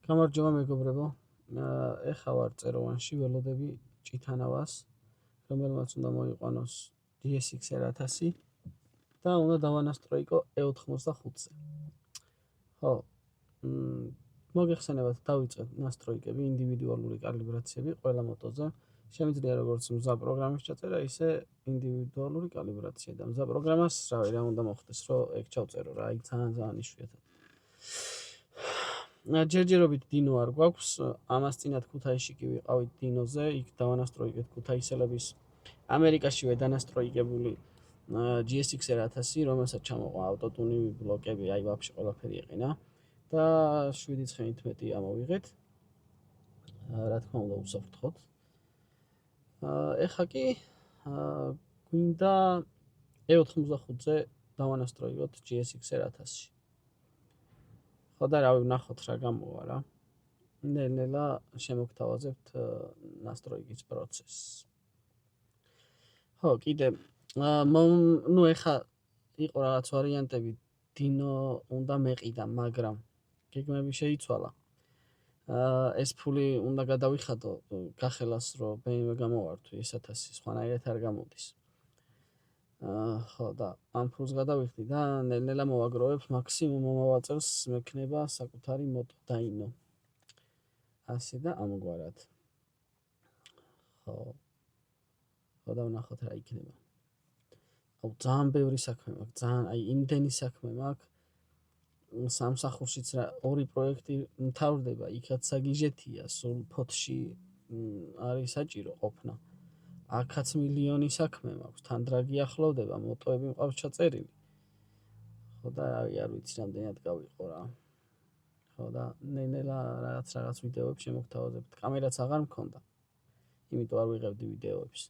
გამარჯობა მეგობრებო. ეხლა ვარ წეროვანში, ველოდები ჭითანავას, რომელმაც უნდა მოიყვანოს DSX 1000 და უნდა დავანასტროიკო E85-ზე. ხო, მოგეხსენებათ, დავიწყეთ ნასტროიკები, ინდივიდუალური კალიბრაციები ყველა მოტოზე. შემიძლია როგორც მზა პროგრამის ჩაწერა, ისე ინდივიდუალური კალიბრაცია და მზა პროგრამას რა უნდა მოხდეს, რომ ეგ ჩავწერო რა, აი ძალიან იშვიათად. ჯერჯერობით დინო არ გვაქვს, ამას წინათ ქუთაისში კი ვიყავით დინოზე, იქ დავანასტროიკეთ ქუთაისელების ამერიკაშივე დანასტროიკებული GSX 1000, რომელსაც ჩამოყვა ავტოტუნი ბლოკები, აი ვაფშე ყველაფერი ეყინა და 7.19 ამოვიღეთ. რა თქმა უნდა უსაფრთხოდ. ეხლა კი გვინდა E85-ზე დავანასტროიკოთ GSX 1000-ში. ხო და რავი ვნახოთ რა გამოვა რა. ნელ-ნელა შემოგთავაზებთ ნასტროიკის პროცესს. ხო, კიდე ეხლა იყო რაღაც ვარიანტები, დინო უნდა მეყიდა, მაგრამ გეგმები შეიცვალა. ეს ფული უნდა გადავიხადო გახელას, რომ BMW გამოვართვი S1000, სხვანაირად არ გამოდის. ხო და ამ ფულს გადავიხდი და ნელ-ნელა მოვაგროვებ, მაქსიმუმ მომავალ წელს მექნება საკუთარი მოტო დაინო. ასე და ამგვარად. ხო და ვნახოთ რა იქნება. ძალიან ბევრი საქმე მაქვს, ძალიან აი იმდენი საქმე მაქვს. სამსახურშიც რა ორი პროექტი მთავრდება, იქაც საგიჟეთია, სულ ფოთში არის საჭირო ყოფნა. აქაც მილიონი საქმე მაქვს, თან დრაგი ახლოვდება, მოტოები მყავს ჩაწერილი. ხო და არ ვიცი რამდენად გავიყო რა. ხო და ნელ-ნელა რაღაც ვიდეოებს შემოგთავაზებთ. კამერაც აღარ მქონდა. იმიტომ არ ვიღებდი ვიდეოებს.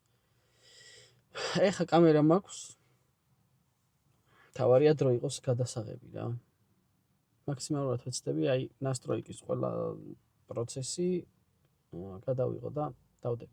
ეხლა კამერა მაქვს. თავარია დრო იყოს გადასაღები რა. მაქსიმალურად ვეცდები, აი ნასტროიკის ყველა პროცესი გადავიღო და დავდებ.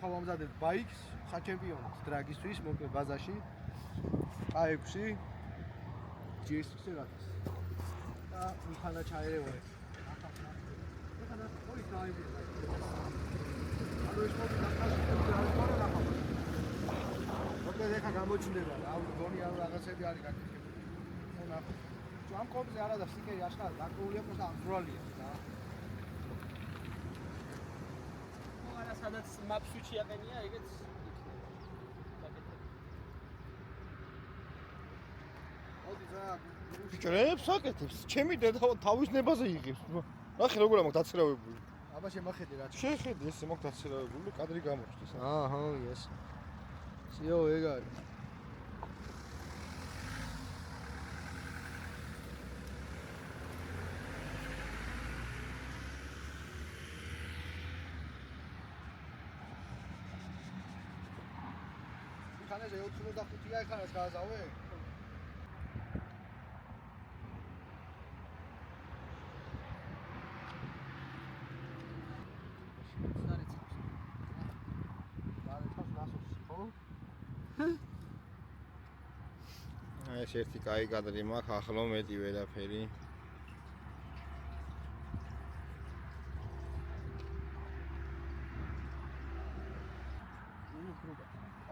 ვამზადებ ბაიქს, საჩემპიონოს დრაგისთვის, მოკლედ ბაზაში. A6 GSX 1000. და მიხანა ჩაერევა. ეხლა ორი დაიბირა. ანუ ეს მოდი დახაშებული არის მარა ნახავ. მოკლედ ეხლა გამოჩნდება რა, გონი არ რაღაცები არის გაკეთებული. ნახო. ამ კომზე არა და სიკერი აშკარა დაკრულია просто ამძვრალია რა. სადაც მაპსუჩი აყენია, ეგეც ბიჭებს აკეთებს, ჩემი დედა თავის ნებაზე იღებს. ნახე როგორ ამაქვს დაცერავებული. აბა შემახედე რა. შეხედე ეს ამაქვს დაცერავებული, კადრი გამოჩნდეს. აჰა, yes. სიო ეგ არის. ხანაზე 85-ია, ეხლა ეს გააზავე? ეს ერთი კაი კადრი მაქვს, ახლო მეტი ვერაფერი.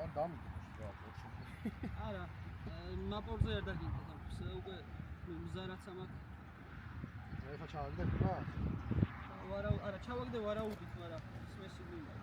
არ დამი არა, მაპორზე არ დაგინდა, უკვე მზარაც ამაქვს. ეხლა ჩავაგდებ რა? არა, ჩავაგდე ვარაუდით, მაგრამ სმესი მინდა.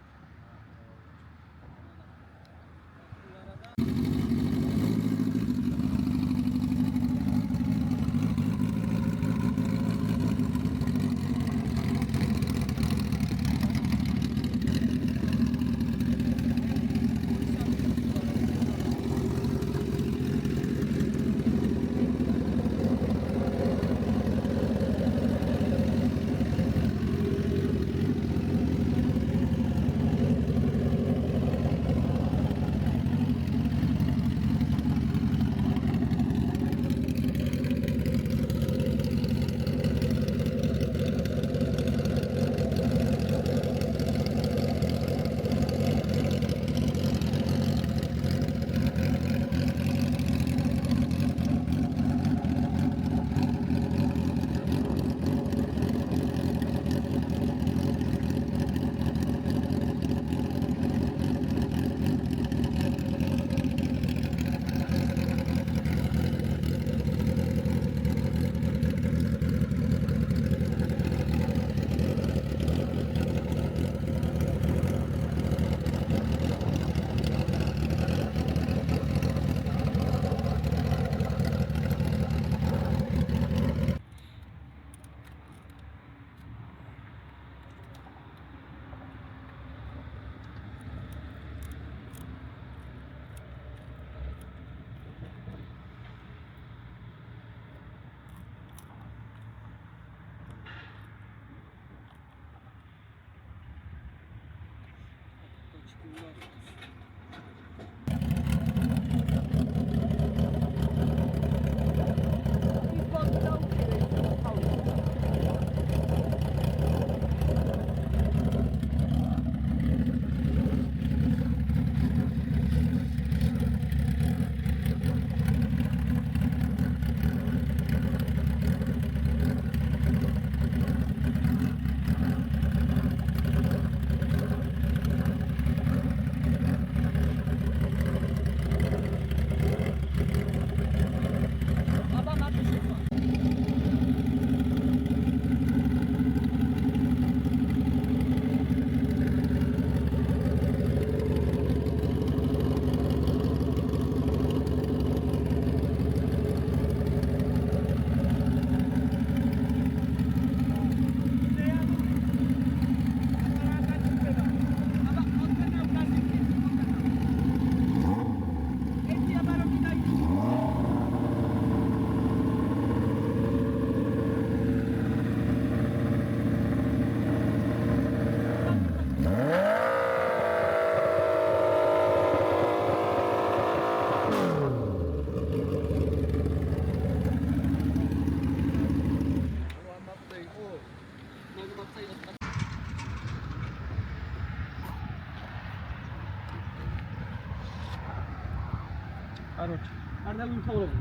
Короче, არ დავიმთავრებო.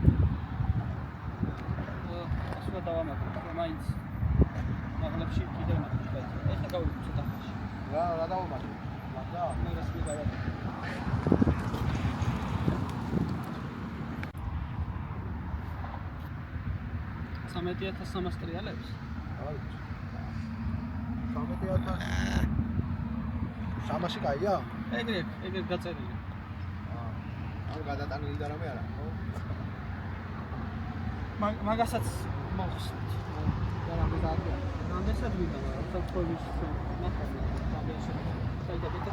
ასე დავამატებ, მაინც მაგლებში კიდევ ნახე. ეხლა გავიგე ცოტა ხანში. რა დავამატე? მაგა? მაგას მე დავამატებ. $13,300 ტრიალებს? არ ვიცი. 13,000. სამაში კაია? ეგრე გაწერილი. ან გადატანილი და რამე არა, ხო? მაგასაც მოხსნით. და რამე დაადგა. რამდენსაც ვიდა, მაგრამ საფრთხების ნახავდა, რამდენსაც დაიდაბეთ.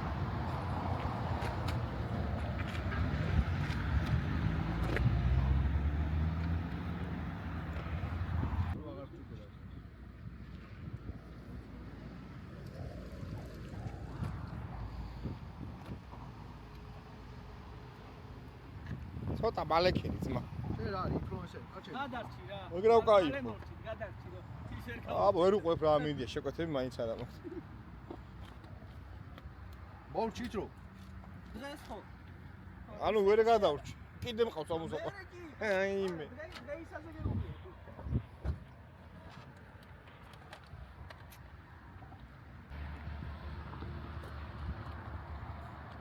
ცოტა ბალექერი ძმა. შენ რა ინფლუენსერი, კაცი? გადარჩი რა. მოგრავ კაი. გადარჩი რომ ის ვერ ვერ უყვებ რა მინდია, შეკვეთები მაინც არა მაქვს. მოვჭით რო. დღეს ხო. ანუ ვერ გადავრჩი. კიდე მყავს ამოსაყვა. აიმე. დღეისაზე გეუბნები.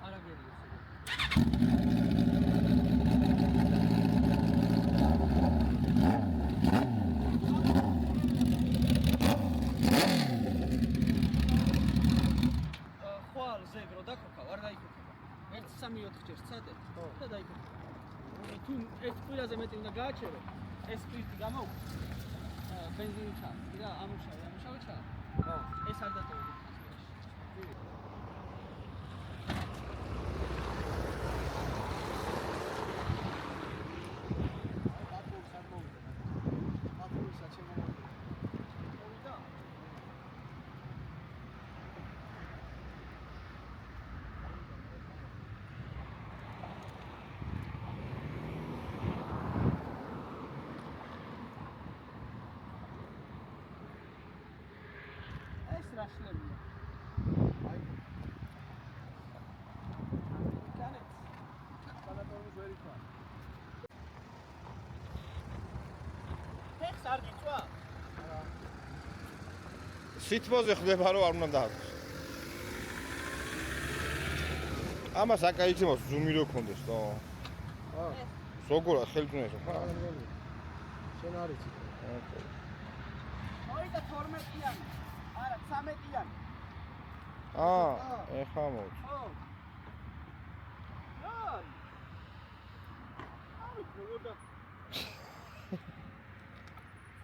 არა გერიოს. ზეგრო დაქოქავ, არ დაიქოქება. 1-3-4 ჯერ წადე და დაიქოქება. თუ ეს ყველაზე მეტი უნდა გააჩერო, ეს სპირტი გამოვხო. ბენზინი ჩააქვს და ამუშავე ჩააქვს. ხო, ეს არ დატოვებია. რაშლებია. აი. განეც. გადატოვოს ვერ იქვა. ეს არ გიწვა? არა. სითბოზე ხდება რომ არ უნდა დააქვს. ამას აკაიცემოს ზუმი რო კონდეს, ხო? ხო. ზოგორა ხელწუნესო, ხო? შენ არ იცი. ოი და 12-იანი. არა 13-იანი. ეხა მოც. ხო. აი. აი პროგრამა.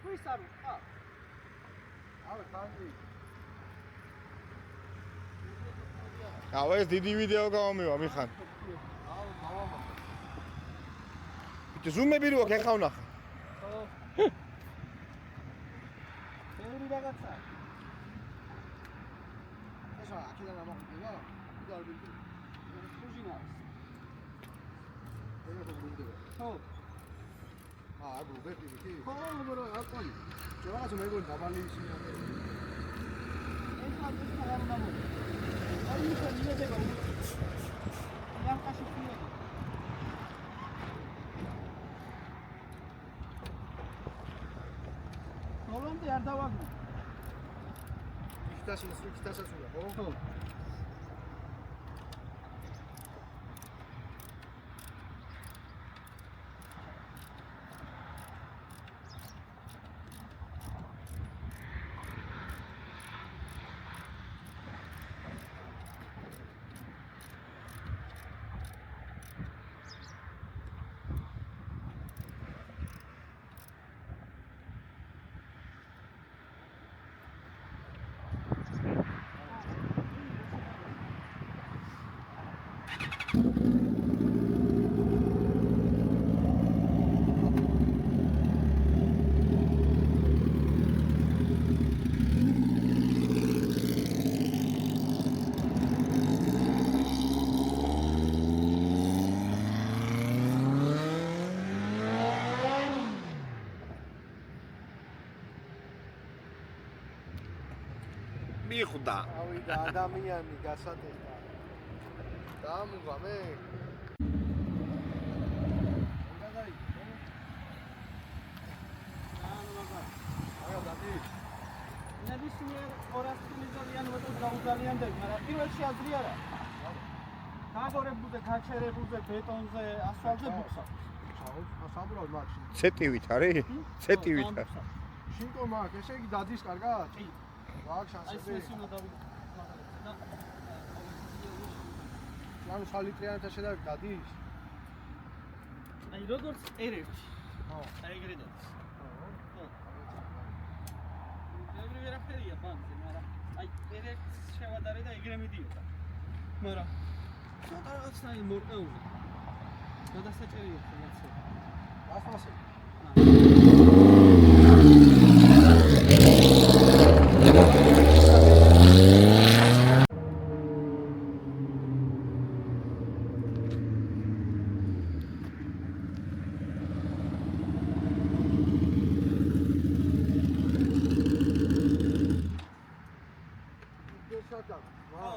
ხვის არ ვხარ. არა ხანდი. ეს დიდი ვიდეო გამომივა მიხან. მამამა. ზუმები რო აქ ეხა ვნახა. ხო. ბევრი რაღაცა. ესა აქედან ამოხდება? და არ ვიცი. ხუჟინა. ეგ რო გუნდება. ხო. აგუ ვეპივი. ხო, მაგრამ არ ყოლი. რაღაცა მეგონი დაბალი ისინი. ეს არის ხალხი. აი ის მიედება. იამკაში მიედება. რომლამდე არ დავაგმო. იქთასაც უნდა, ხო? ხო. მიხვდა. ავიდა ადამიანი გასატესტა. დამუღა მე. წლიანდები, მაგრამ პირველში აზრი არა. გაგორებულზე, გაჩერებულზე, ბეტონზე, ასფალტზე ბუქსავს. საბურავად მაშინ. ცეტივით არის? ცეტივით. შინკო მაგ, ესე იგი დადის კარგად? კი. მაგ აი შანსები. ეს უნდა დავიდე. ანუ სალიტრიანთა შედარებით დადის? აი როგორც ერთ-ერთი. ხო. აი ეგრე დადის. ხო. ეგრე ვერაფერია ბანკზე, მაგრამ აი ერთ შევადარე და ეგრე მიდიოდა. მაგრამ ცოტა რაღაცნაირი მორყეული. გადასაჭერია რაღაცა. გასვასე.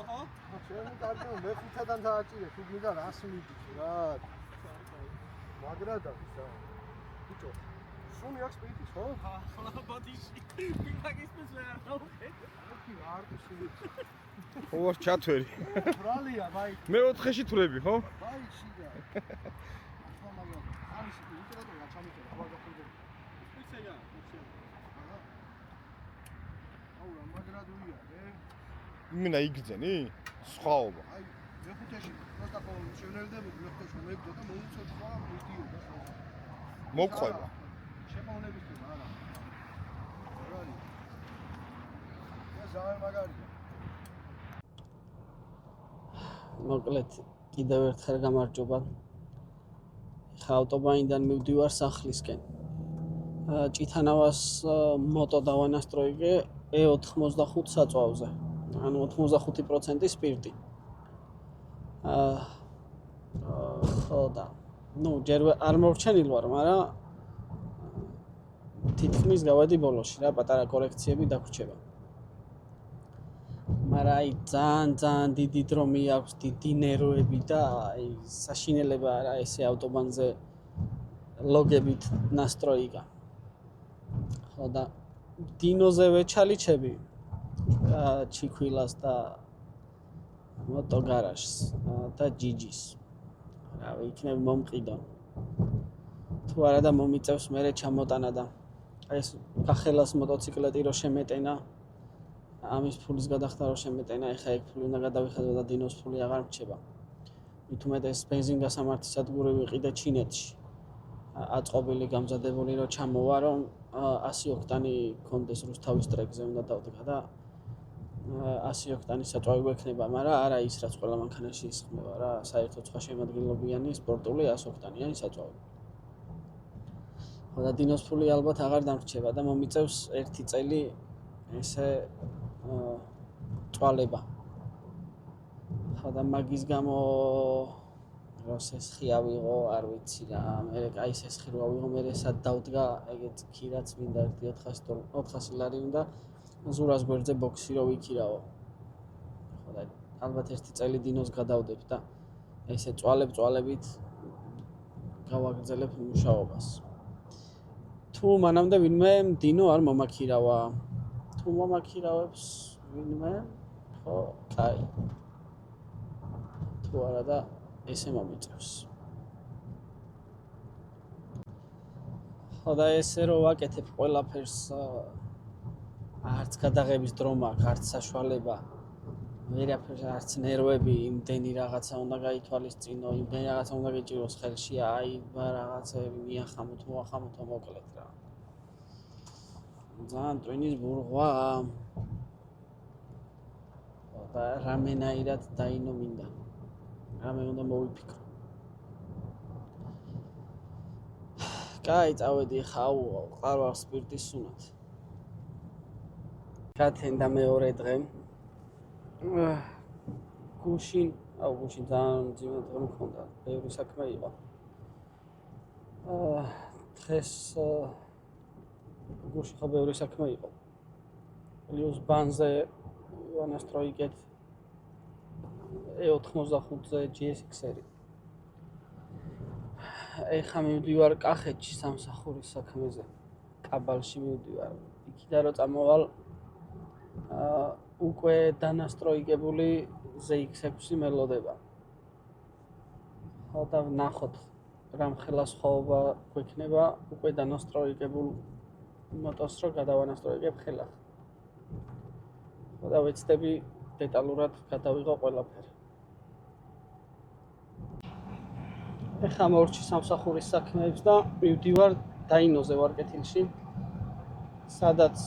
ხო. ჩემი კარგი მე-5-დან დააჭირე, თუ გინდა 100 მიდის რა. მაგრა დავის რა. ბიჭო, სუნი აქვს პირის, ხო? ხა ბოდიში. მაგისმეს ვერ არ დავხედე. კი, არ გსული. ხო ვარ ჩათვერი. ბრალია, ბაი. მე 4-ში თვრები, ხო? ბაი, შიდა. ახლა მაგრამ არის ლიტერატურა რა ჩამიწერა, ხო გახუნდა. ვიცი რა, ვიცი. აუ, რა მაგრადულია, იმენა იგძენი? სხვაობა. აი, მე-5-ში პროსტა ხო შევნელდებოდი, მე-5-ში მეგდო და მოუწოდ სხვა მიდიოდა ხო. მოყვება. შემოვნებისთვის არა. რა არის? ეს ზავე მაგარია. მოკლედ კიდევ ერთხელ გამარჯობა. ხა ავტობანიდან მივდივარ სახლისკენ. ჭითანავას მოტო დავანასტროიგე E85 საწვავზე. ანუ 85% სპირტი. ხო და ნუ ჯერ არ მორჩენილ ვარ, მაგრამ თითქმის გავედი ბოლოში რა, პატარა კორექციები დაგვრჩება. მაგრამ აი ძალიან დიდი დრო მიაქვს, დიდი ნერვები და აი საშინელება არა ესე ავტობანზე ლოგებით ნასტროიგა. ხო და დინოზე ვეჩალიჩები ჩიქვილას და მოტოგარაჟს და ჯიჯის. რავი, იქნებ მომყიდო. თუ არა და მომიწევს მერე ჩამოტანა და აი ეს კახელას მოტოციკლეტი რო შემეტენა, ამის ფულის გადახდა რო შემეტენა, ეხა ეგ ფული უნდა გადავიხადო და დინოს ფული აღარ მრჩება. მით უმეტეს ბენზინგასამართი სადგური ვიყიდე ჩინეთში. აწყობილი გამზადებული რო ჩამოვა, რომ 100 ოქტანი კონდეს რუსთავის ტრეკზე უნდა დავდგა და 100 ოქტანის საწვავი გვექნება, მაგრამ არა ის რაც ყველა მანქანაში ისხმება რა, საერთოდ სხვა შემადგენლობიანი სპორტული 100 ოქტანიანი საწვავი. ხო და დინოს ფული ალბათ აღარ დამრჩება და მომიწევს 1 წელი ესე წვალება. ხო და მაგის გამო როსესხი ავიღო, არ ვიცი რა, მე აი სესხი რო ავიღო, მე სად დავდგა, ეგეც ქირაც მინდა 400 ლარი უნდა ზურას გვერდზე ბოქსი რო ვიქირაო. ხო და ალბათ 1 წელი დინოს გადავდებ და ესე წვალებით გავაგრძელებ მუშაობას. თუ მანამდე ვინმე დინო არ მომაქირავა. თუ მომაქირავებს ვინმე, ხო, კაი. თუ არა და ესე მომიწევს. ხო და ესე რო ვაკეთებ ყველაფერს არც გადაღების დრო მაქვს, არც საშუალება, ვერაფერს არც ნერვები, იმდენი რაღაცა უნდა გაითვალისწინო, იმდენი რაღაცა უნდა გეჭიროს ხელში, აი რაღაცები მიახამოთ, მოახამოთ, მოკლედ რა. ძალიან ტვინის ბურღვა. და რამენაირად დაინო მინდა. რამე უნდა მოვიფიქრო. კაი, წავედი ხაუ, ყარვარ სპირტის სუნათ. გათენდა მეორე დღე. გუშინ ძალიან ძიმე დღე მქონდა, ბევრი საქმე იყო. დღეს გუშინ ხო ბევრი საქმე იყო. პლუს ბანზე ვანასტროიგეთ E85-ზე GSX-ერი. ეხა მივდივარ კახეთში სამსახურის საქმეზე. კაბალში მივდივარ. იქიდან რო წამოვალ უკვე დანასტროიგებული ZX6 მელოდება. ხო და ნახოთ რამ ხელასხობა გვექნება უკვე დანასტროიგებულ მოტოს რო გადავანასტროიგებ ხელახ. ხო და ვეცდები დეტალურად გადავიღო ყველაფერი. ეხლა მორჩი სამსახურის საქმეებს და მივდივარ დაინოზე ვარ კეთილში. სადაც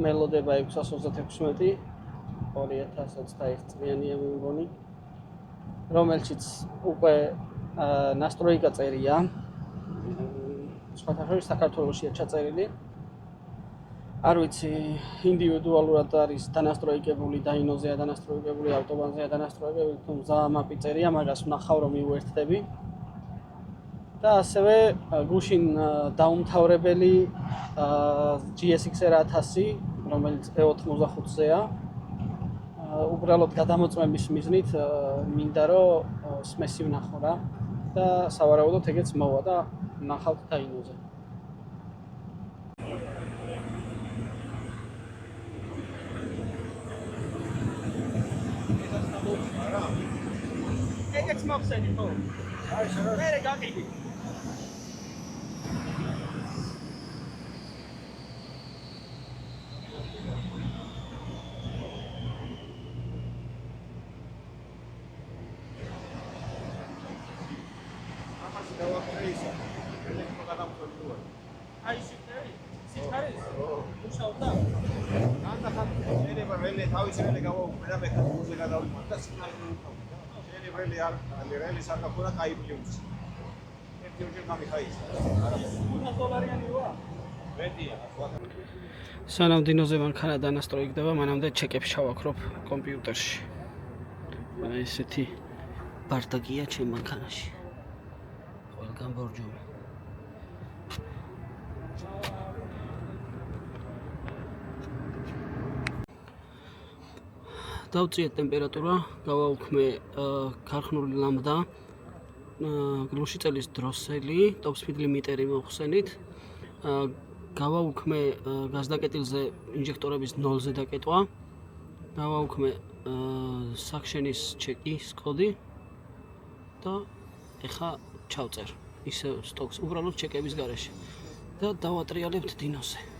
მელოდება 636 2021 წლიანია მე მგონი, რომელშიც უკვე ნასტროიგა წერია. სხვათა შორის საქართველოშია ჩაწერილი. არ ვიცი, ინდივიდუალურად არის დანასტროიგებული დაინოზეა დანასტროიგებული, ავტობანზეა დანასტროიგებული, თუმცა მაპი წერია, მაგას ვნახავ რომ მივუერთდები. და ასევე გუშინ დაუმთავრებელი GSX-R 1000, რომელიც E85-ზეა. უბრალოდ გადამოწმების მიზნით მინდა რომ სმესი ვნახო რა და სავარაუდოდ ეგეც მოვა და ნახავთ დაინოზე. ეგეც მახსენი ხო? აი შენ მე გაყიდი. აი შევერი. სიჩქარის? მუშაობდა? შეიძლება რელი თავისი რელი გავაუქმე და მე ხალხზე გადავიმართ და სიგნალი მოვუხმო. შეიძლება რელი არ რელი საკაფურა კაი პლუს. ერთი ოჯერ გამიხაის. $500 ვარ. მეტია. სანამ დინოზე მანქანა დანასტროიგდება, მანამდე ჩეკებს ჩავაქრობ კომპიუტერში. აი ესეთი ბარდაგია ჩემ მანქანაში. ყველგან ბორჯომი. დავწიეთ ტემპერატურა, გავაუქმე ქარხნული ლამბდა, გრილში წელის დროსელი, ტოპ-სპიდ ლიმიტერი მოვხსენით. გავაუქმე გაზდაკეტილზე ინჟექტორების 0-ზე დაკეტვა. დავაუქმე საქშენის ჩეკის კოდი და ეხა ჩავწერ ისე სტოკს უბრალოდ ჩეკების გარეშე და დავატრიალებთ დინოზე.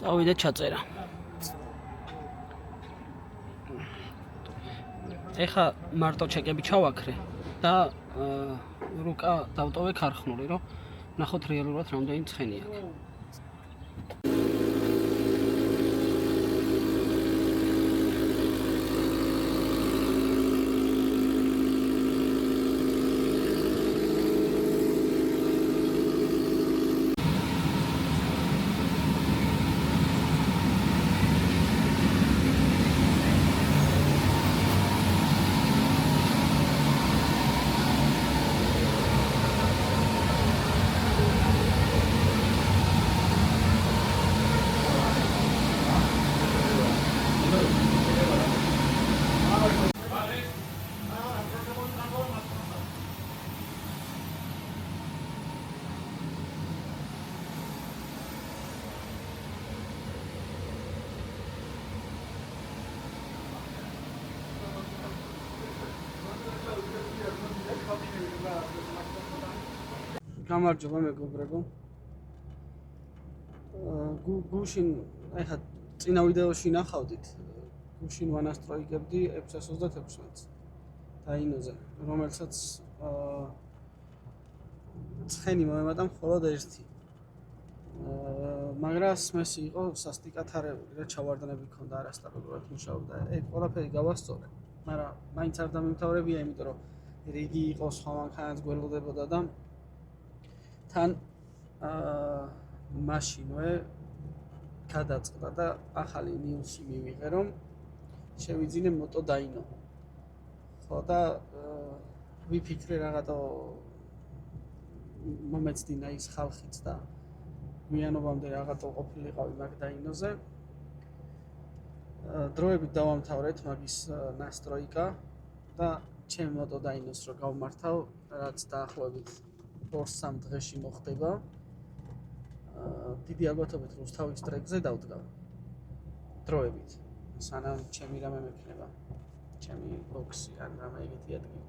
წავიდე ჩაწერა. ეხა მარტო ჩეკები ჩავაქრე და რუკა დავტოვე ქარხნული, რომ ნახოთ რეალურად რამდენი ცხენი აქვს. გამარჯობა მეგობრებო. გუშინ ეხა წინა ვიდეოში ნახავდით. გუშინ ვანასტროიგებდი 636 დაინოზე, რომელსაც ცხენი მომემატა მხოლოდ ერთი. მაგრამ სმესი იყო სასტიკათარებული და ჩავარდნები ქონდა არასტაბილურად მუშაობდა. ეგ ყველაფერი გავასწორე, მაგრამ მაინც არ დამემთავრებია, იმიტომ რომ რიგი იყო სხვა მანქანაც გველოდებოდა და თან მაშინვე გადაწყდა და ახალი ნიუსი მივიღე, რომ შევიძინე Moto Dyno. ხო და ვიფიქრე რაღაცა მომეცდინა ის ხალხიც და გვიანობამდე რაღაცა ყოფილიყავი მაგ Dyno-ზე. დროებით დავამთავრეთ მაგის ნასტროიკა და ჩემ Moto Dyno-ს რო გავმართავ, რაც დაახლოებით 2-3 დღეში მოხდება. დიდი ალბათობით რუსთავის ტრეკზე დავდგა. დროებით. სანამ ჩემი რამე მექნება. ჩემი ბოქსი ან რამე ეგეთი ადგილი.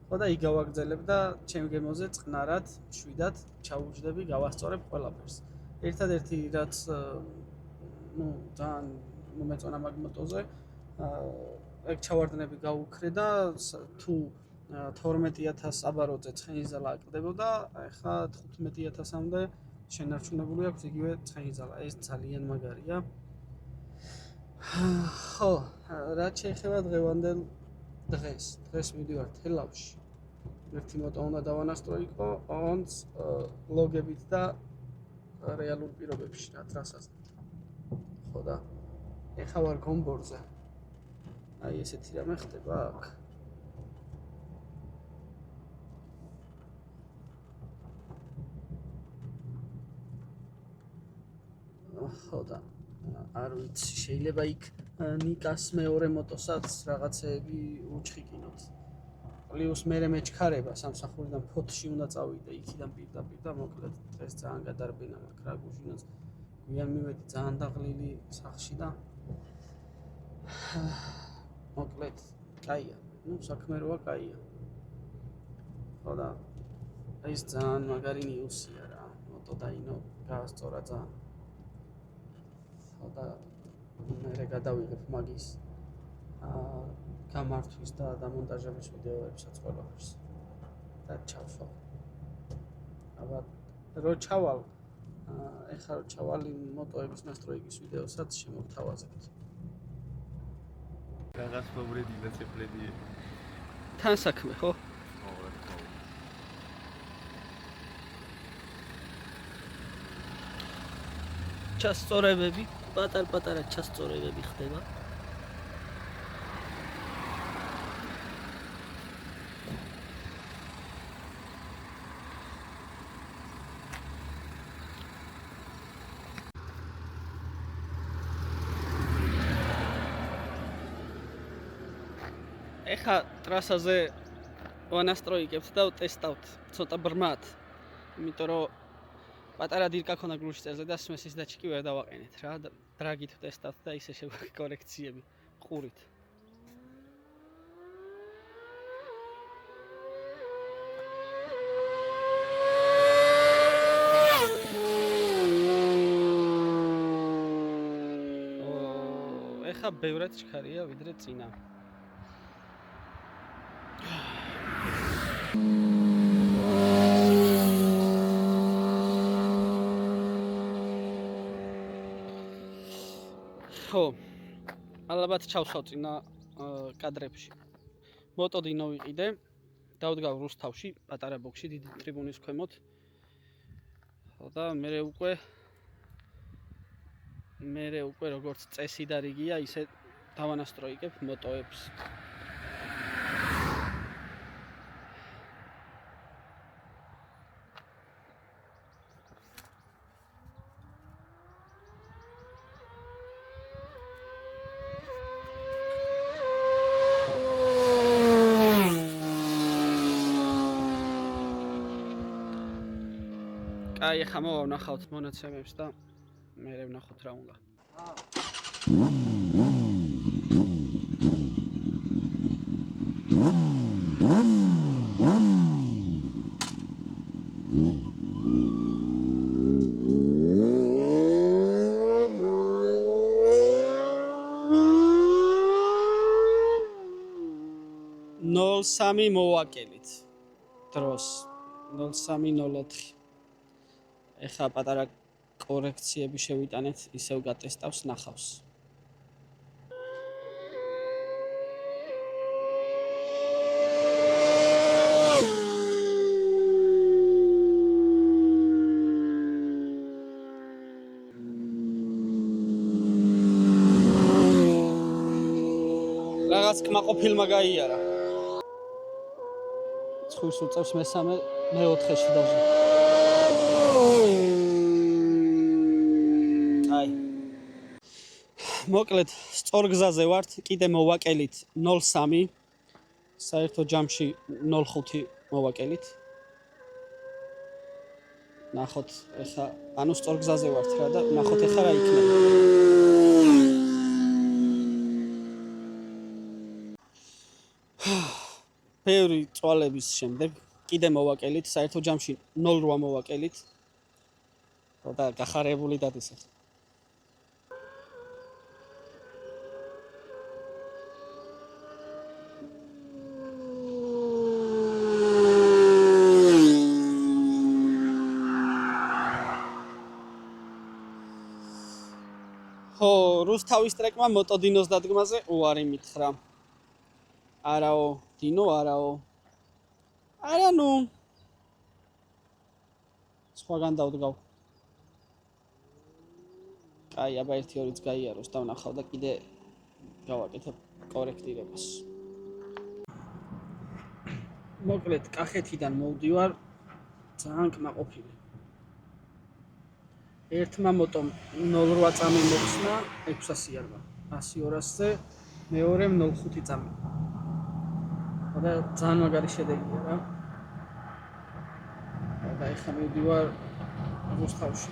ხო და იქ გავაგრძელებ და ჩემ გემოზე წყნარად, მშვიდად ჩავუჯდები, გავასწორებ ყველაფერს. ერთადერთი რაც ძალიან მომეწონა მაგ მოტოზე, ეგ ჩავარდნები გაუქრე და თუ 12000 აბაროზე ცხენისძალა აკლდებოდა, ახლა 15000-მდე შენარჩუნებული აქვს იგივე ცხენისძალა. ეს ძალიან მაგარია. ხო, რაც შეეხება დღევანდელ დღეს მივდივარ თელავში. ერთი მოტო უნდა დავანასტროიყო, ოღონდ ლოგებით და რეალურ პირობებში რა ტრასაზე. ხო და ეხლა ვარ გომბორზე. აი ესეთი რამე ხდება აქ. ხო და არ ვიცი, შეიძლება იქ ნიკას მეორე მოტოსაც რაღაცეები უჩხიკინოთ. პლუს მე მეჩქარება სამსახურიდან ფოთში უნდა წავიდე, იქიდან პირდაპირ და მოკლედ დღეს ძალიან გადარბენა მაქვს რა გუჟინოს. გვიან მივედი ძალიან დაღლილი სახში და მოკლედ კაია. საქმე როა კაია. ხო და ეს ძალიან მაგარი ნიუსია რა. Moto Dyno გაასწორა ძალიან. ხო და მე გადავიღებ მაგის გამართვის და დამონტაჟების ვიდეოებსაც ყველაფერს და ჩავსვავ. აბა რო ჩავალ, ეხლა რო ჩავალი მოტოების ნასტროიკის ვიდეოსაც შემოგთავაზებთ. რაღაც ფავრედი და წეფლები. თან საქმე, ხო? ჩასწორებები, პატარ-პატარა ჩასწორებები ხდება. ეხა ტრასაზე ვანასტროიკებთ და ვტესტავთ ცოტა ბრმად. იმიტომ რომ პატარა დირკა ქონა გლუში წერზე და სმესის დაჩი კი ვერ დავაყენეთ რა. დრაგით ვტესტავთ და ისე შევაქ კორექციები ყურით. ეხა ბევრად ჩქარია ვიდრე წინა. ხო, ალბათ ჩავსვავ წინა კადრებში. Moto Dyno ვიყიდე, დავდგავ რუსთავში, პატარა ბოქსში, დიდი ტრიბუნის ქვემოთ. ხო და მე უკვე როგორც წესი და რიგია, ისე დავანასტროიკებ მოტოებს. აი, ახლა მოვანახავთ მონაცემებს და მე ვნახოთ რა უნდა. ნოლ-3 მოვაკელით დროს 0304 ეხა პატარა კორექციები შევიტანეთ, ისევ გატესტავს ნახავს. რას კმაყოფილმა გაიარა. ცხურს უწევს მესამე მეოთხეში დაჟე. აი. მოკლედ, სწორ გზაზე ვართ, კიდე მოვაკელით 0.3. საერთო ჯამში 0.5 მოვაკელით. ნახოთ, ეხა ანუ სწორ გზაზე ვართ რა და ნახოთ ეხა რა იქნება. ბევრი წვალების შემდეგ კიდე მოვაკელით, საერთო ჯამში 0.8 მოვაკელით. და გახარებული დადის ახლა. რუსთავის ტრეკმა მოტოდინოს დადგმაზე უარი მითხრა. არაო, დინო, არაო. არა ნუ. სხვაგან დავდგავ. აი, აბა 1-2-იც გაიაროს და ვნახავ და კიდე გავაკეთებ კორექტირებას. მოკლედ, კახეთიდან მოვდივარ ძალიან კმაყოფილი. ერთმა მოტომ 0.8 წამი მოხსნა 600-იანმა 100-200-ზე, მეორემ 0.5 წამი. და ძალიან მაგარი შედეგია რა. და ეხლა მივდივარ რუსთავში.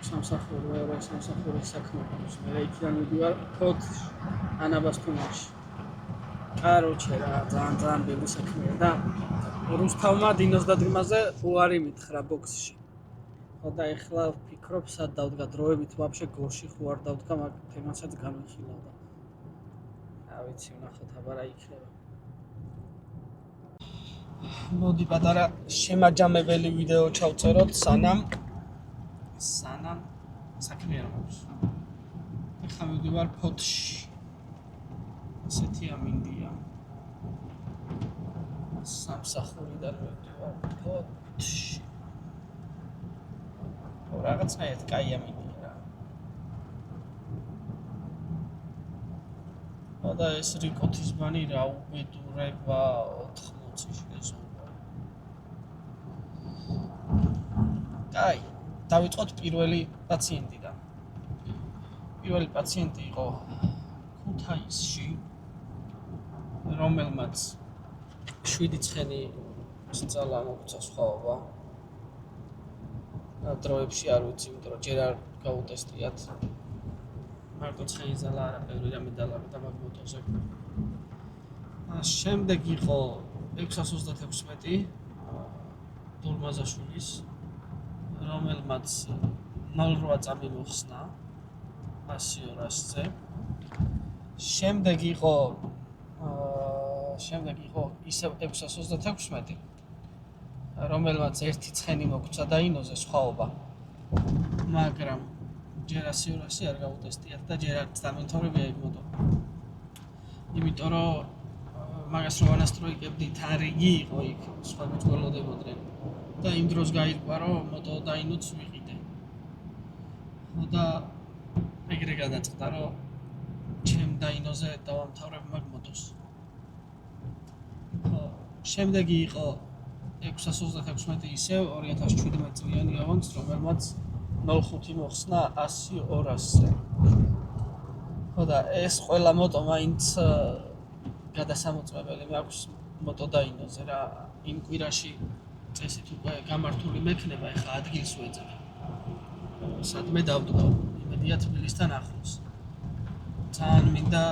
სამსახური, მეორე სამსახურის საქმეებს. მე იქიდან მივდივარ ფოთში, ანაბას თუნაში. კაროჩე რა, ძალიან ბევრი საქმეა და რუსთავმა დინოს დადგმაზე უარი მითხრა ბოქსში. და ეხლა ვფიქრობ, სად დავდგა დროებით ვაფშე გორში ხო არ დავდგა, მაგ თემასაც გამიხილა და რა ვიცი, ვნახოთ აბა რა იქნება. მოდი პატარა შემაჯამებელი ვიდეო ჩავწეროთ სანამ საქმე არ მაქვს. ეხლა მივდივარ ფოთში. ასეთია მინდია. სამსახურიდან მივდივარ ფოთში. რაღაცნაირად კაია მინდია რა. და ეს რიკოთისბანი რა უბედურება 80-ში გეზობა. აი, დავიწყოთ პირველი პაციენტიდან. პირველი პაციენტი იყო ქუთაისში, რომელმაც 7 ცხენი სწალა მოგცა სხვაობა. დროებში არ ვიცი, იმიტომ რომ ჯერ არ გაუტესტიათ. მარტო ცხენი ძალა არა, ბევრი რამე დალავდა მაგ მოტოზე. შემდეგ იყო 636 დურმაზაშვილის, რომელმაც 0.8 წამი მოხსნა 100-200-ზე. შემდეგ იყო ისევ 636, რომელმაც ერთი ცხენი მოგცა დაინოზე სხვაობა. მაგრამ ჯერ 100-200 არ გაუტესტიათ და ჯერ არც დამენთორებია ეგ მოტო. იმიტომ რომ მაგას რო ვანასტროიკებდი, თან რიგი იყო იქ, სხვა გველოდებოდნენ. და იმ დროს გაირკვა, რომ მოტო დაინოც ვიყიდე. და ეგრე გადაწყდა, რომ ჩემ დაინოზე დავამთავრებ მაგ მოტოს. შემდეგი იყო 636 ისევ 2017 წლიანი ავანს, რომელმაც 0.5 მოხსნა 100-200-ზე. და ეს ყველა მოტო მაინც გადასამოწმებელი მაქვს მოტო დაინოზე რა. იმ კვირაში წესით უკვე გამართული მექნება, ეხლა ადგილს ვეძებ. სადმე დავდგავ, იმედია თბილისთან ახლოს. ძალიან მინდა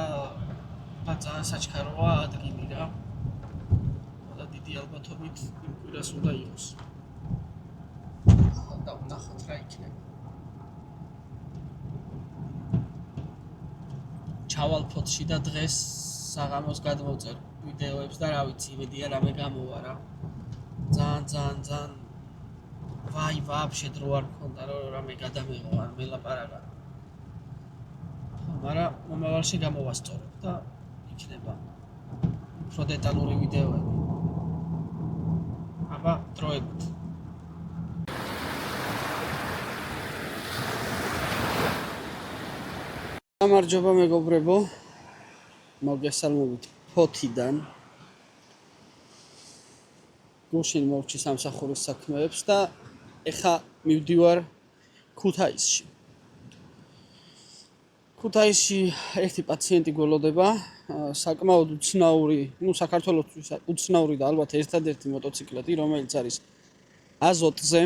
და ძალიან საჩქაროა ადგილი რა. და დიდი ალბათობით იმ კვირას უნდა იყოს. და ვნახოთ რა იქნება. ჩავალ ფოთში და დღეს საღამოს გადმოვწერ ვიდეოებს და რა ვიცი, იმედია რამე გამოვა რა. ძალიან ვაი ვაფშე დრო არ მქონდა რომ რამე გადამეღო არ მელაპარაკა. მაგრამ მომავალში გამოვასწორებ და იქნება უფრო დეტალური ვიდეოები. აბა დროებით. გამარჯობა მეგობრებო. მოგესალმებით ფოთიდან გუშინ მოვჭი სამსახურის საქმეებს და ეხა მივდივარ ქუთაისში. ქუთაისში ერთი პაციენტი გველოდება, საკმაოდ უცნაური, საქართველოსთვის უცნაური და ალბათ ერთადერთი მოტოციკლეტი, რომელიც არის აზოტზე,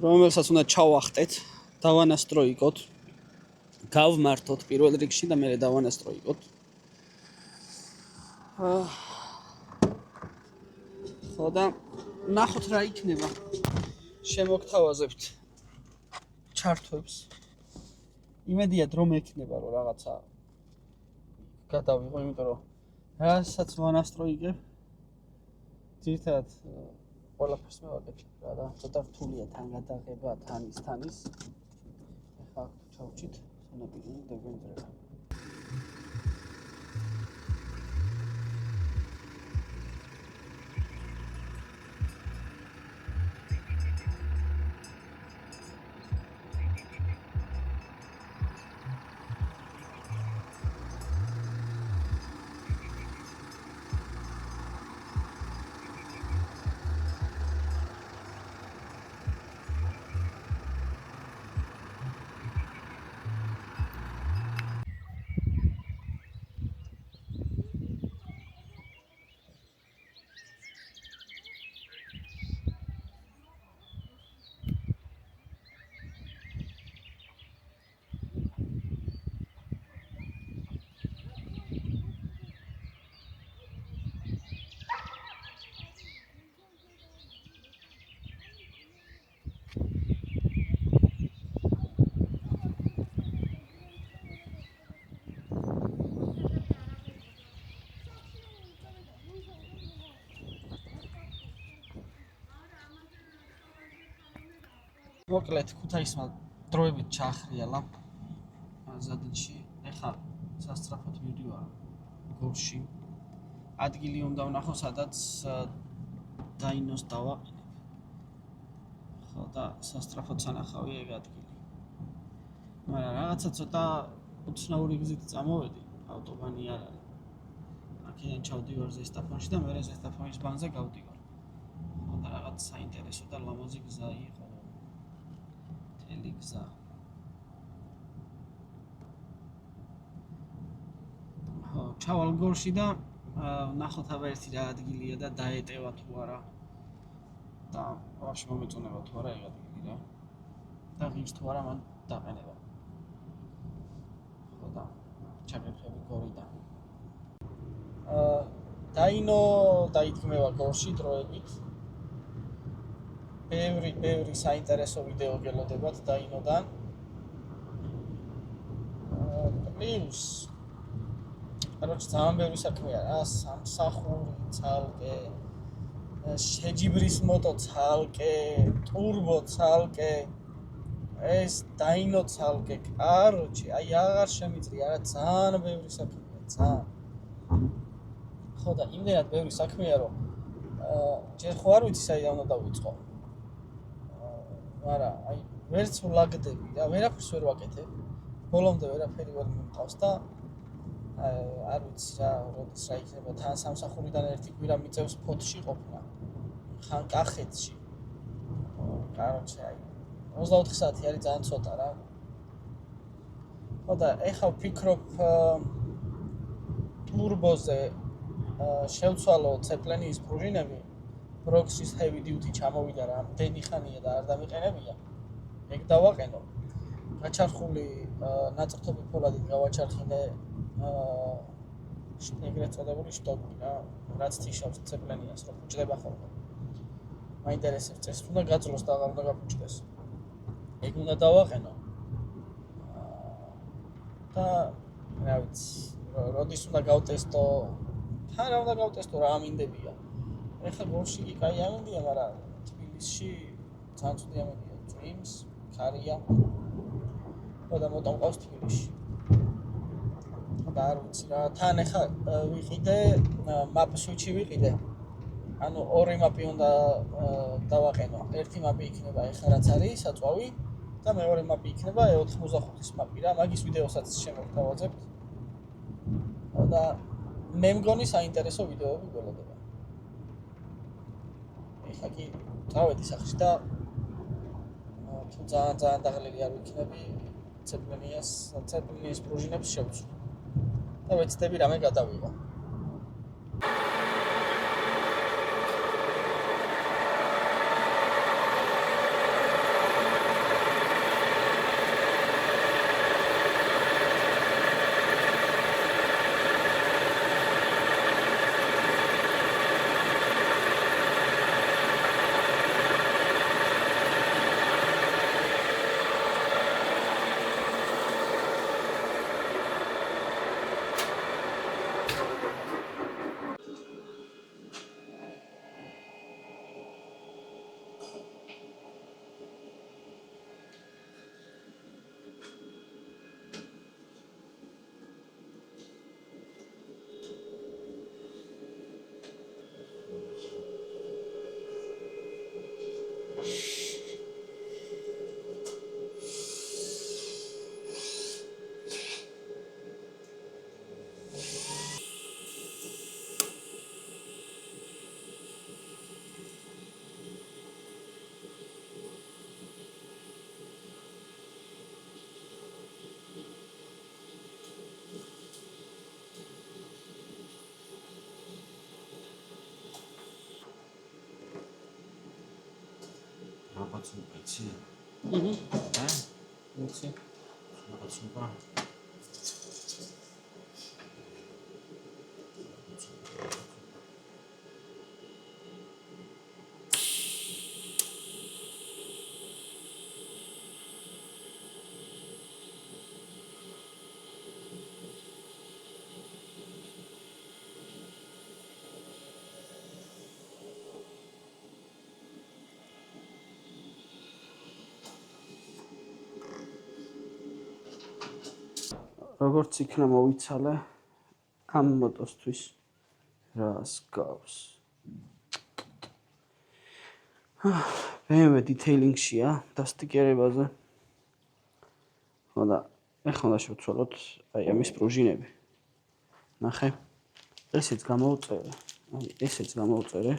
რომელსაც უნდა ჩავახტეთ, დავანასტროიკოთ, გავმართოთ პირველ რიგში და მერე დავანასტროიკოთ. ხო და ნახოთ რა იქნება. შემოგთავაზებთ ჩართვებს. იმედია რომ ექნება რომ რაღაცა გადავიღო, იმიტომ რომ რასაც ვანასტროიგებ ძირთად ყველაფერს მევაკეთებ რა და ცოტა რთულია თან გადაღება თანის. ეხლა ჩავჭით სანაპიროზე დაგვენძრება. მოკლედ ქუთაისმა დროებით ჩაახრიალა ზადიდში. ეხლა სასწრაფოდ მივდივარ გორში. ადგილი უნდა ვნახო, სადაც დაინოს დავაყენებ. ხო და სასწრაფოდ სანახავია ეგ ადგილი. მაგრამ რაღაცა ცოტა უცნაური გზით წამოვედი, ავტობანი არ არის. აქედან ჩავდივარ ზესტაფონში და მერე ზესტაფონის ბანზე გავდივარ. ხო და რაღაც საინტერესო და ლამაზი გზა იყო. გზა. ხო, ჩავალ გორში და ნახოთ აბა ერთი რა ადგილია და დაეტევა თუ არა. და ვაფშე მომეწონება თუ არა ეგ ადგილი რა. და ღირს თუ არა მან დაყენება. ხო და ჩაგეფრები გორიდან. დაინო დაიდგმევა გორში დროებით. ბევრი საინტერესო ვიდეო გელოდებათ დაინოდან. პლუს короче, ძალიან ბევრი საქმეა რა, სამსახური, ცალკე, შეჯიბრის მოტო ცალკე, ტურბო ცალკე, ეს დაინო ცალკე. короче, აი აღარ შემიძლია რა, ძალიან ბევრი საქმეა, ძალიან. ხო და იმდენად ბევრი საქმეა, რომ ჯერ ხო არ ვიცი საიდან უნდა დავიწყო. არა, აი ვერც ვლაგდები და ვერაფერს ვერ ვაკეთებ. ბოლომდე ვერაფერი ვერ მიმყავს და არ ვიცი რა, როდის რა იქნება. თან სამსახურიდან ერთი კვირა მიწევს ფოთში ყოფნა. ხან კახეთში. короче, აი 24 საათი არის ძალიან ცოტა რა. ხო და ეხლა ვფიქრობ ტურბოზე შევცვალო ცეპლენის პრუჟინები. ბროქსის heavy duty ჩამოვიდა რა, ამდენი ხანია და არ დამიყენებია. ეგ დავაყენო. გაჩარხული ნაწრთობი ფოლადით გავაჩარხინე ეგრეთ წოდებული შტოკი რა, რაც თიშავს ცეპლენიას რომ ფუჭდება ხოლმე. მაინტერესებს წეს უნდა გაძლოს და აღარ უნდა გაფუჭდეს. ეგ უნდა დავაყენო. და რა ვიცი, როდის უნდა გავტესტო, თან რა უნდა გავტესტო რა ამინდებია. ეხლა გორში კი კაი ამინდია, მაგრამ თბილისში ძალიან ცუდი ამინდია. წვიმს, ქარია. ხო და მოტა მყავს თბილისში. და არ ვიცი რა, თან ეხლა ვიყიდე, map switch-ი ვიყიდე. ანუ ორი map-ი უნდა დავაყენო. ერთი map-ი იქნება ეხლა რაც არის საწვავი და მეორე map-ი იქნება E85-ის map-ი რა. მაგის ვიდეოსაც შემოგთავაზებთ. და მე მგონი საინტერესო ვიდეოები გველოდება. ეხლა კი წავედი სახში და თუ ძალიან დაღლილი არ ვიქნები, ცეპლინიას პრუჟინებს შევცვლი. და ვეცდები რამე გადავიღო. Robot PC. ვიცი. Robot. როგორც იქნა მოვიცალე ამ მოტოსთვის რას გავს. BMW detailing-შია და სტიკერებაზე. ხოდა ეხლა უნდა შევცვალოთ აი ამის პრუჟინები. ნახე. ესეც გამოვწერე. აი ესეც გამოვწერე.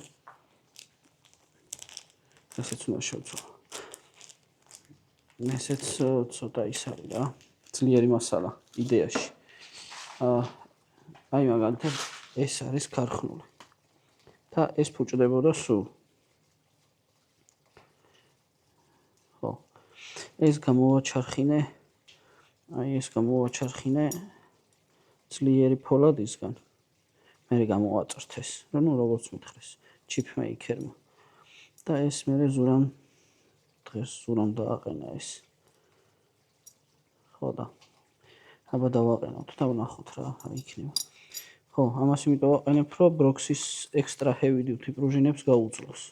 ესეც უნდა შევცვალო. ესეც ცოტა ის არის რა. ძლიერი მასალა იდეაში. აი მაგალითად ეს არის ქარხნული. და ეს ფუჭდებოდა სულ. ხო. ეს გამოვაჩარხინე. აი ეს გამოვაჩარხინე ძლიერი ფოლადისგან. მე გამოვაწრთეს. ნუ როგორც მითხრეს, chip maker-მა. და ეს მე დღეს ზურამ დააყენა ეს. ხო და აბა დავაყენოთ და ვნახოთ რა იქნება. ხო, ამას იმიტომ ვაყენებ, რომ Broxis extra heavy duty პრუჟინებს გაუძლოს.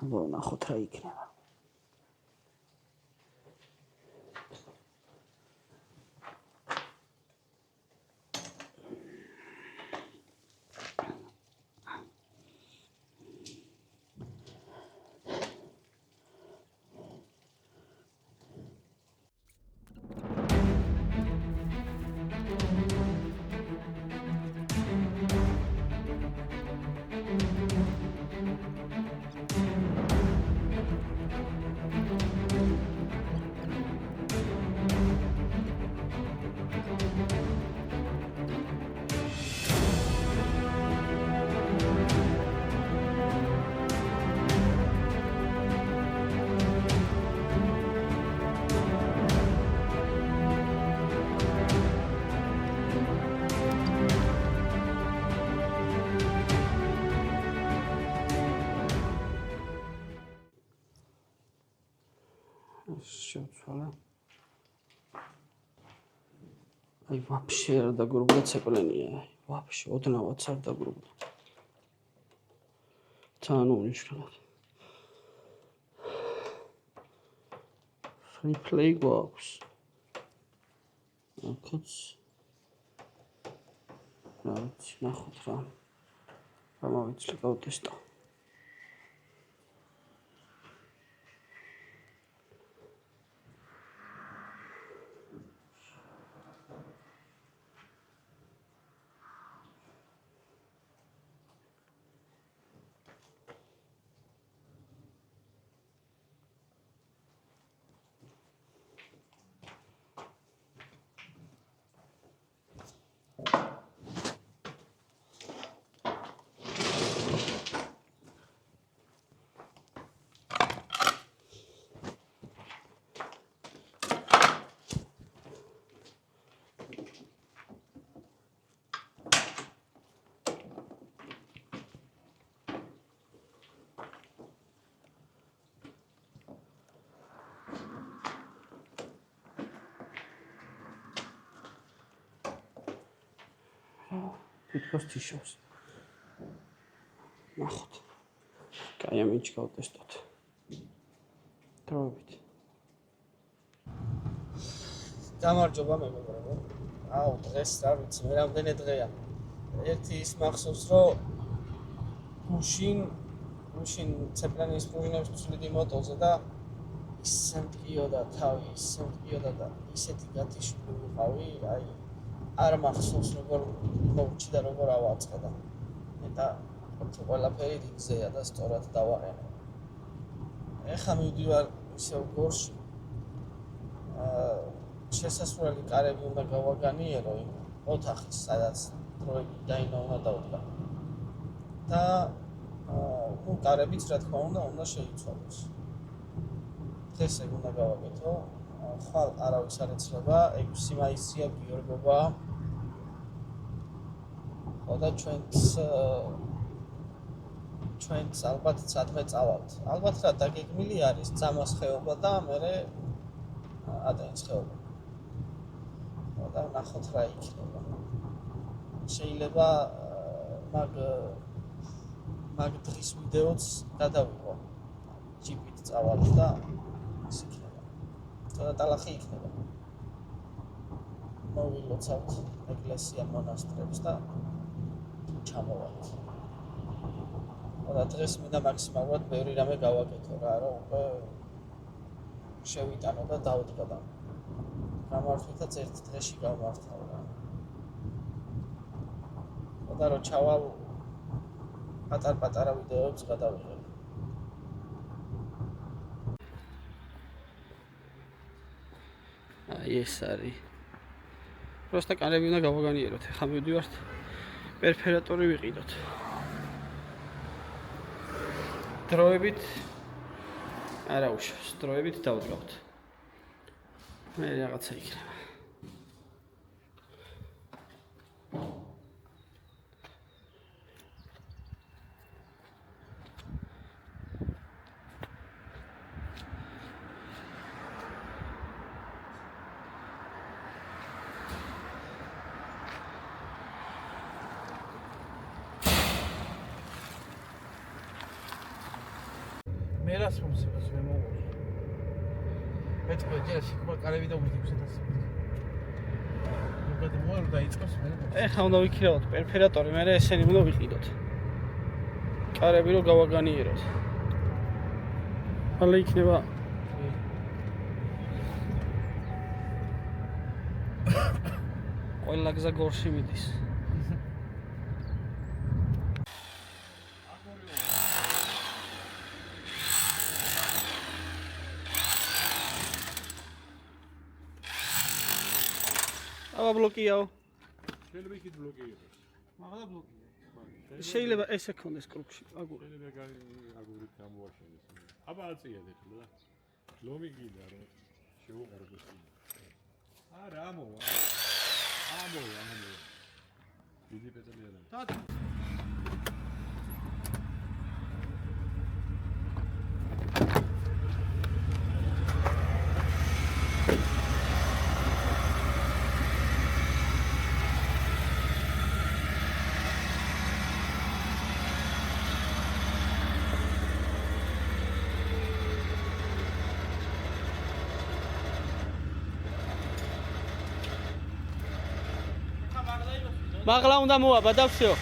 აბა ვნახოთ რა იქნება. შევცვალე. აი ვაფშე არ დაგრუბლა ცეპლენია. ვაფშე ოდნავაც არ დაგრუბლა. ძალიან უნიშნელად. free play გვაქვს. აქაც ნახოთ რა. გამოვიცლი გავტესტო. თითქოს თიშავს. ნახოთ. კაი, ამით გავტესტოთ. დროებით. გამარჯობა მეგობრებო. აუ, დღეს რა ვიცი, მე რამდენი დღეა. ერთი ის მახსოვს, რომ გუშინ ცეპლანის პრუჟინების წვლიდი მოტოზე და ისე მტკიოდა თავი, ისე მტკიოდა და ისეთი გათიშული ვიყავი, აი არ მახსოვს როგორ მოვჭი და როგორ ავაწყე და და თუ ყველაფერი დიდზეა და სწორად დავაყენე. ეხლა მივდივარ ისევ გორში. შესასვლელი კარები უნდა გავაგანიერო იმ ოთახის, სადაც დროებით დაინა უნდა დავდგა. და კარებიც რა თქმა უნდა შეიცვალოს. დღეს ეგ უნდა გავაკეთო. ხვალ არავის არ ეცლება, 6 მაისია გიორგობა. ხო და ჩვენც ალბათ სადღე წავალთ. ალბათ რა დაგეგმილი არის ძამას ხეობა და მერე ატენის ხეობა. ხო და ნახოთ რა იქნება. შეიძლება მაგ დღის ვიდეოც გადავიღო. ჯიპით წავალთ და ის იქნება. და ტალახი იქნება. მოვილოცავთ ეკლესია მონასტრებს და ჩამოვალთ. და დღეს მინდა მაქსიმალურად ბევრი რამე გავაკეთო რა, რომ უკვე შევიტანო და დავდგა და გამართვითაც ერთ დღეში გავმართავ რა. და რომ ჩავალ პატარ-პატარა ვიდეოებს გადავიღებ. აი ეს არის. просто კარები უნდა გავაგანიეროთ. ახლა მივდივართ პერფერატორი ვიყიდოთ. დროებით არა უშავს, დროებით დავდგავთ. მე რაღაცა იქნება. მე რას მომსებას მე მოვუწ. მე თქვა ჯერში კარები და უძებს ეს. მოგადი მოალ დაიწყებს მე. ეხლა უნდა ვიქირავთ პერფერატორი, მე ესენი უნდა ვიყიდოთ. კარები რო გავაგანიეროთ. ხალე იქნება ყველა გზა გორში მიდის. აბა ბლოკიაო. შეიძლება იქით ბლოკი იყოს. მაგადა ბლოკია. შეიძლება ესე ქონდეს კრუქში აგური. შეიძლება აგურით გამოაშენდეს. აბა აწიეთ ეხლა და ლომი გიდა რომ შეუყარდეს. არა ამოვა. დიდი პეწელია და. მაღლა უნდა მოაბა და всё.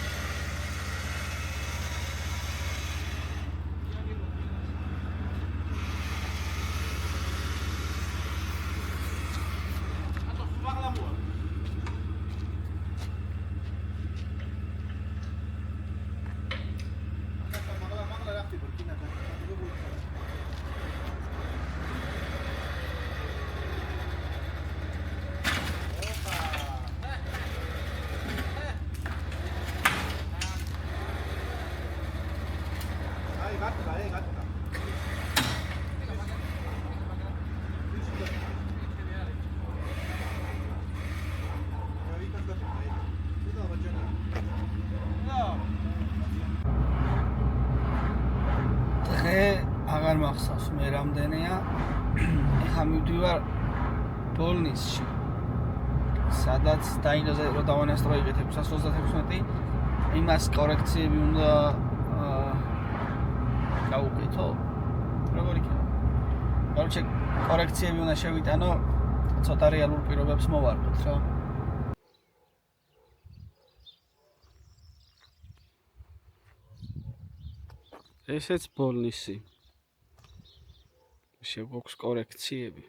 აღარ მახსოვს მე რამდენია. ეხლა მივდივარ ბოლნისში. სადაც დაინოზე რომ დავანასტრო იკეთებ 136 იმას კორექციები უნდა გავუკეთო როგორ იქნება გარჩე კორექციები უნდა შევიტანო ცოტა რეალურ პირობებს მოვარყოთ რა ესეც ბოლნისი შეგვაქვს კორექციები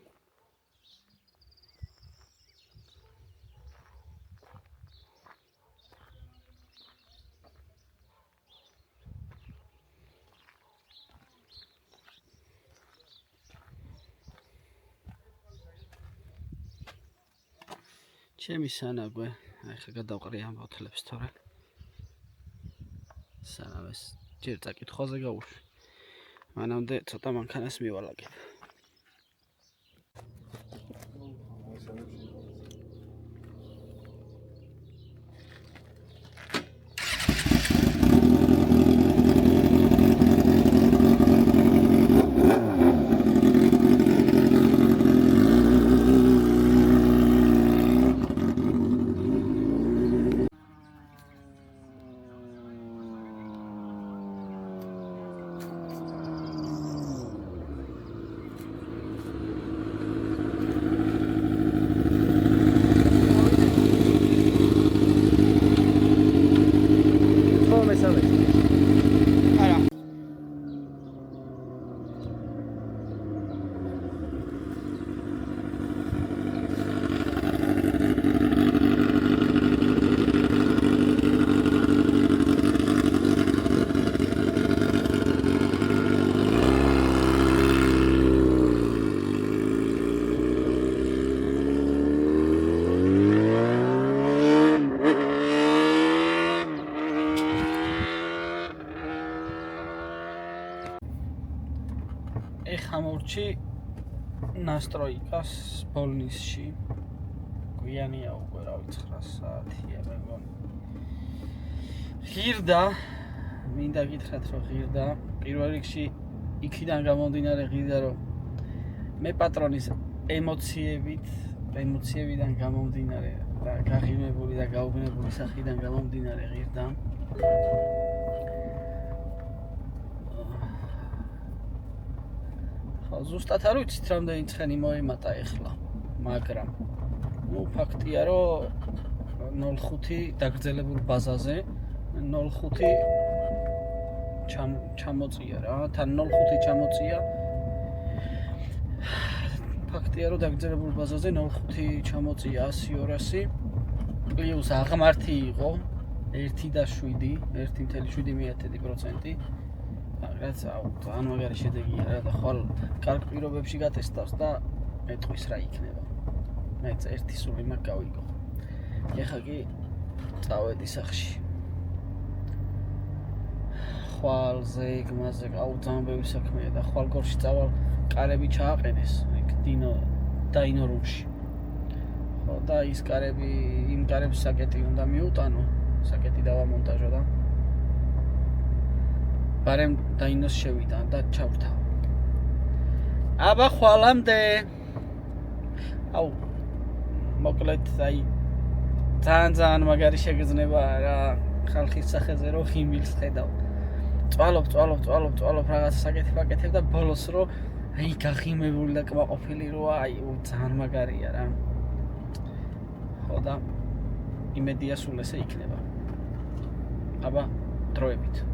ჩემი სანაგვე აი ხა გადავყრი ამ ბოთლებს თორე სანამ ეს ჯერ წაკითხვაზე გავუშვი მანამდე ცოტა მანქანას მივალაგებ ეხა მორჩი ნასტროიკას ბოლნისში გვიანია უკვე რა ვიცი 9 საათია მეგონი ღირდა მინდა გითხრათ რომ ღირდა პირველ რიგში იქიდან გამომდინარე ღირდა რომ მე პატრონის ემოციებიდან გამომდინარე და გაღიმებული და გაუგნებული სახიდან გამომდინარე ღირდა ზუსტად არ ვიცით რამდენი ცხენი მოემატა ეხლა მაგრამ ნუ ფაქტია რომ 05 დაგრძელებულ ბაზაზე 05 ჩამოწია რა თან 05 ჩამოწია ფაქტია რომ დაგრძელებულ ბაზაზე 05 ჩამოწია 100-200 პლუს აღმართი იყო 1.7% რაც ძალიან მაგარი შედეგია რა და ხვალ კარგ პირობებში გატესტავს და მეტყვის რა იქნება. მეც ერთი სული მაგ გავიგო. ეხლა კი წავედი სახში. ხვალზე, გმაზე, ძალიან ბევრი საქმეა და ხვალ გორში წავალ კარები ჩააყენეს, იქ დაინო რუმში. ხო და ის კარები, იმ კარებს საკეტი უნდა მიუტანო, საკეტი დავამონტაჟო და ბარემ დაინოს შევიდან და ჩავრთავ. აბა ხვალამდე. აუ მოკლედ აი ძალიან მაგარი შეგრძნებაა რა ხალხის სახეზე რო ხიმილს ხედავ. წვალობ რაღაც საკეთი პაკეთებ და ბოლოს რო აი გახიმებული და კმაყოფილი როა აი ძალიან მაგარია რა. ხო და იმედია სულ ესე იქნება. აბა დროებით